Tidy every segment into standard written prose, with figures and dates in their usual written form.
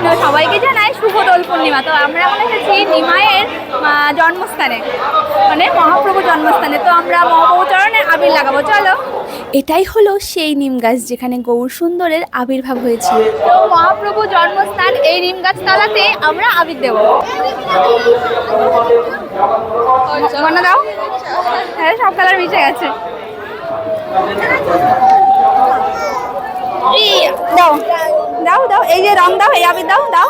তো সবাইকে জানাই শুভ দোল পূর্ণিমা। তো আমরা এখন এসেছি নিমাইয়ের জন্মস্থানে, মানে মহাপ্রভু জন্মস্থানে। তো আমরা মহাপ্রভু চরণে আবির লাগাবো, চলো। এটাই হলো সেই নিম গাছ যেখানে গৌর সুন্দরের আবির্ভাব হয়েছিল। তো মহাপ্রভু জন্মস্থান এই নিম গাছ তলাতে আমরা আবির দেবো। মনে দাও, হ্যাঁ সব কালার মিশে গেছে। দাও দাও দাও, এই যে রং দাও, এই আবির দাও দাও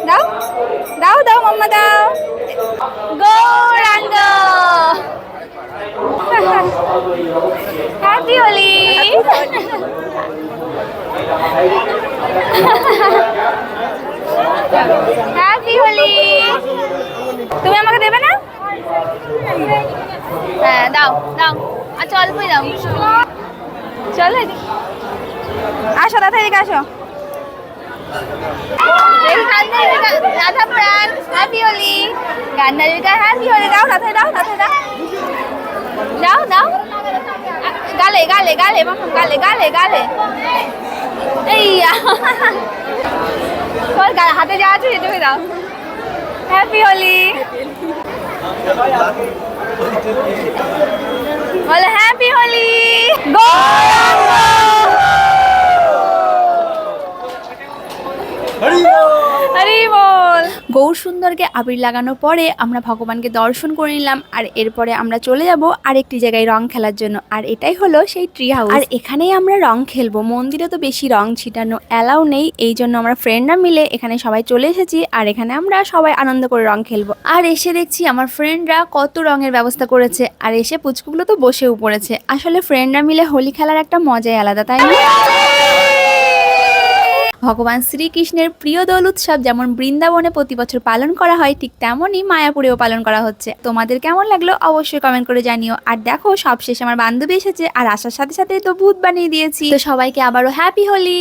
দাও দাও দাও মাম্মা দাও। গৌরাঙ্গ হ্যাপি হোলি। হ্যাপি হোলি। তুমি আমাকে দেবে না? হ্যাঁ দাও দাও, আচ্ছা অল্পই দাও। চলো আসো দাদা, এদিকে আসো। রাধা প্রাণ হ্যাপি হোলি, গান্ধারিকা হ্যাপি হোলি। দাও রাধা, দাও রাধা, দাও দাও দাও। গালে গালে গালে মাখন, গালে গালে গালে। এই তোর হাতে যা আছে সেটুকু দাও। হ্যাপি হোলি বলে, হ্যাপি হোলি। হরি বল। গৌর সুন্দরকে আবির লাগানোর পরে আমরা ভগবানকে দর্শন করে নিলাম, আর এরপরে আমরা চলে যাব আরেকটি জায়গায় রং খেলার জন্য, আর এটাই হলো সেই ট্রি হাউস। আর এখানেই আমরা রং খেলবো। মন্দিরে তো বেশি রং ছিটানো অ্যালাউ নেই, এই জন্য আমরা ফ্রেন্ডরা মিলে এখানে সবাই চলে এসেছি, আর এখানে আমরা সবাই আনন্দ করে রং খেলবো। আর এসে দেখছি আমার ফ্রেন্ডরা কত রঙের ব্যবস্থা করেছে, আর এসে পুচকুগুলো তো বসেও পড়েছে। আসলে ফ্রেন্ডরা মিলে হোলি খেলার একটা মজাই আলাদা, তাই না? ভগবান শ্রীকৃষ্ণের প্রিয় দোল উৎসব যেমন বৃন্দাবনে প্রতি বছর পালন করা হয়, ঠিক তেমনই মায়াপুরেও পালন করা হচ্ছে। তোমাদের কেমন লাগলো অবশ্যই কমেন্ট করে জানিও। আর দেখো সবশেষে আমার বান্ধবী এসেছে, আর আসার সাথে সাথে তো ভূত বানিয়ে দিয়েছি। তো সবাইকে আবারও হ্যাপি হোলি।